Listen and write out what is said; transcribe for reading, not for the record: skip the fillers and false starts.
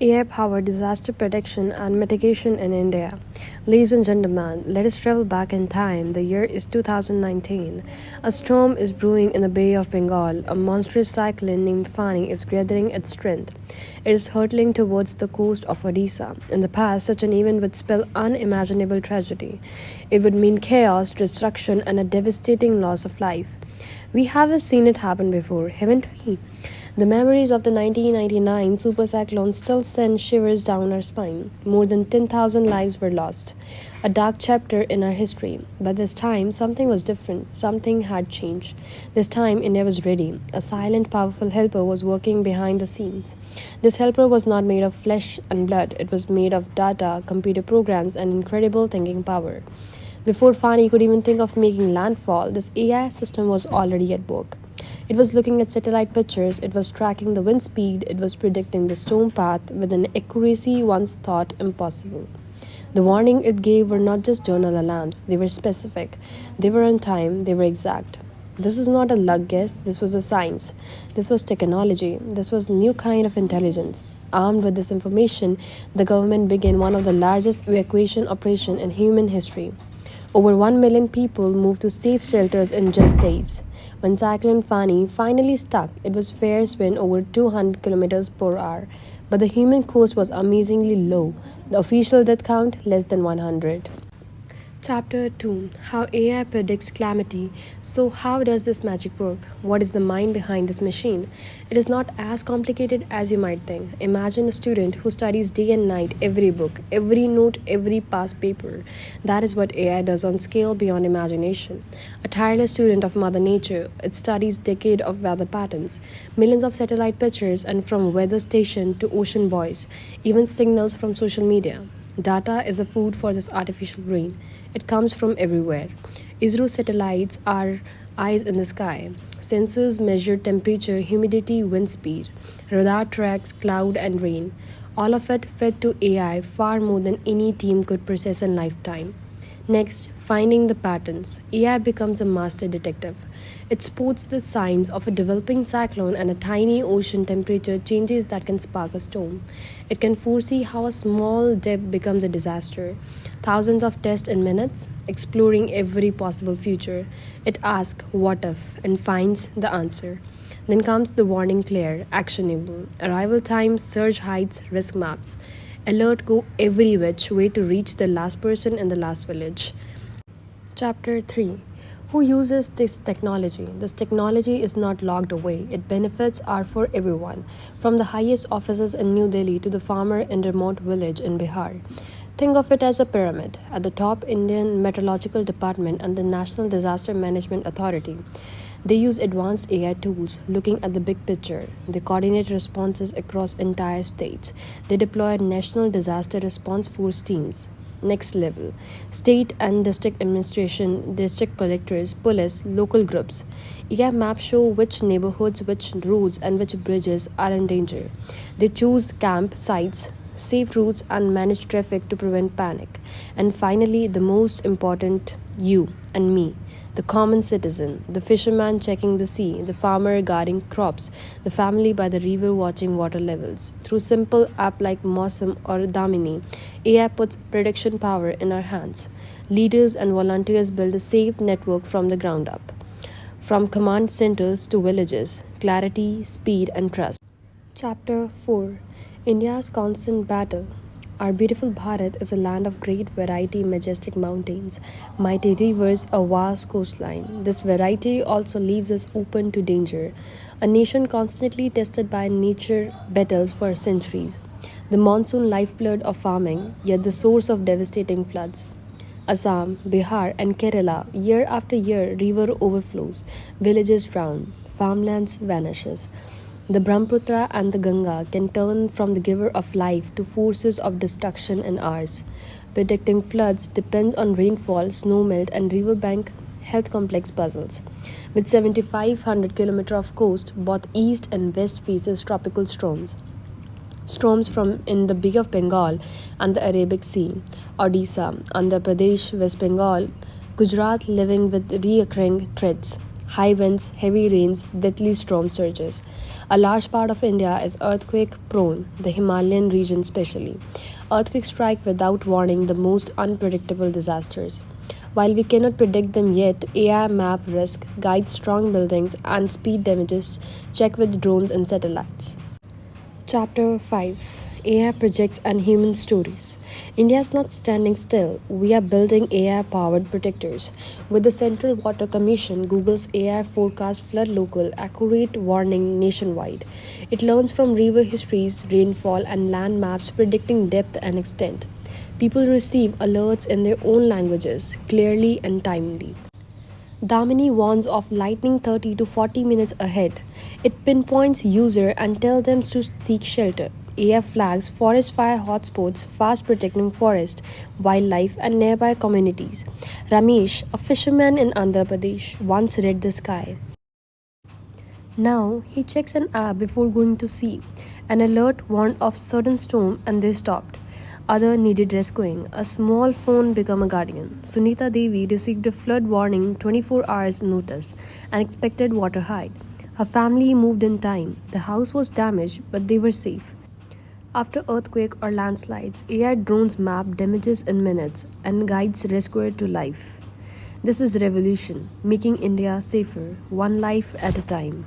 AI-powered disaster prediction and mitigation in India. Ladies and gentlemen, let us travel back in time. The year is 2019. A storm is brewing in the Bay of Bengal. A monstrous cyclone named Fani is gathering its strength. It is hurtling towards the coast of Odisha. In the past, such an event would spell unimaginable tragedy. It would mean chaos, destruction, and a devastating loss of life. We have seen it happen before, haven't we? The memories of the 1999 super cyclone still send shivers down our spine. More than 10,000 lives were lost. A dark chapter in our history. But this time, something was different. Something had changed. This time, India was ready. A silent, powerful helper was working behind the scenes. This helper was not made of flesh and blood. It was made of data, computer programs, and incredible thinking power. Before Fani could even think of making landfall, this AI system was already at work. It was looking at satellite pictures, it was tracking the wind speed, it was predicting the storm path with an accuracy once thought impossible. The warning it gave were not just journal alarms, they were specific. They were on time, they were exact. This was not a luck guess, this was a science. This was technology, this was new kind of intelligence. Armed with this information, the government began one of the largest evacuation operations in human history. Over 1 million people moved to safe shelters in just days. When Cyclone Fani finally struck, it was fierce wind over 200 kilometers per hour, but the human cost was amazingly low. The official death count less than 100. Chapter 2: How AI predicts calamity. So, how does this magic work? What is the mind behind this machine? It is not as complicated as you might think. Imagine a student who studies day and night every book, every note, every past paper. That is what AI does on scale beyond imagination. A tireless student of Mother Nature, it studies decades of weather patterns, millions of satellite pictures, and from weather station to ocean voice, even signals from social media. Data is the food for this artificial brain. It comes from everywhere. ISRO satellites are eyes in the sky. Sensors measure temperature, humidity, wind speed. Radar tracks cloud and rain. All of it fed to AI far more than any team could process in lifetime. Next, finding the patterns. AI becomes a master detective. It spots the signs of a developing cyclone and a tiny ocean temperature changes that can spark a storm. It can foresee how a small dip becomes a disaster. Thousands of tests in minutes, exploring every possible future. It asks, what if, and finds the answer. Then comes the warning clear, actionable. Arrival times, surge heights, risk maps. Alert go every which way to reach the last person in the last village. Chapter 3: Who uses this technology? This technology is not locked away. Its benefits are for everyone, from the highest offices in New Delhi to the farmer in remote village in Bihar. Think of it as a pyramid. At the top, Indian Meteorological Department and the National Disaster Management Authority. They use advanced AI tools looking at the big picture. They coordinate responses across entire states. They deploy national disaster response force teams. Next level: state and district administration, district collectors, police, local groups. AI maps show which neighborhoods, which roads, and which bridges are in danger. They choose camp sites, safe routes, and manage traffic to prevent panic. And finally, the most important: you and me. The common citizen, the fisherman checking the sea, the farmer guarding crops, the family by the river watching water levels. Through simple app like Mosam or Damini, AI puts prediction power in our hands. Leaders and volunteers build a safe network from the ground up. From command centers to villages, clarity, speed, and trust. Chapter 4: India's Constant Battle. Our beautiful Bharat is a land of great variety, majestic mountains, mighty rivers, a vast coastline. This variety also leaves us open to danger, a nation constantly tested by nature battles for centuries. The monsoon lifeblood of farming, yet the source of devastating floods. Assam, Bihar, and Kerala, year after year, river overflows, villages drown, farmlands vanishes. The Brahmaputra and the Ganga can turn from the giver of life to forces of destruction in hours. Predicting floods depends on rainfall, snowmelt, and riverbank health complex puzzles. With 7,500 kilometers of coast, both east and west faces tropical storms. Storms from in the Bay of Bengal and the Arabic Sea, Odisha, Andhra Pradesh, West Bengal, Gujarat living with recurring threats. high winds, heavy rains, deadly storm surges. A large part of India is earthquake prone, the Himalayan region especially. Earthquakes strike without warning, the most unpredictable disasters. While we cannot predict them yet, AI map risk, guide strong buildings, and speed damages check with drones and satellites. Chapter 5, AI Projects and Human Stories. India is not standing still. We are building AI powered protectors. With the Central Water Commission, Google's AI forecast flood local, accurate warning nationwide. It learns from river histories, rainfall, and land maps predicting depth and extent. People receive alerts in their own languages, clearly and timely. Damini warns of lightning 30 to 40 minutes ahead. It pinpoints user and tells them to seek shelter. AF flags forest fire hotspots, fast protecting forest, wildlife, and nearby communities. Ramesh, a fisherman in Andhra Pradesh, once read the sky. Now he checks an app before going to sea. An alert warned of sudden storm and they stopped. Other needed rescuing. A small phone became a guardian. Sunita Devi received a flood warning 24 hours notice and expected water height. Her family moved in time. The house was damaged, but they were safe. After earthquake or landslides, AI drones map damages in minutes and guides rescuer to life. This is revolution, making India safer, one life at a time.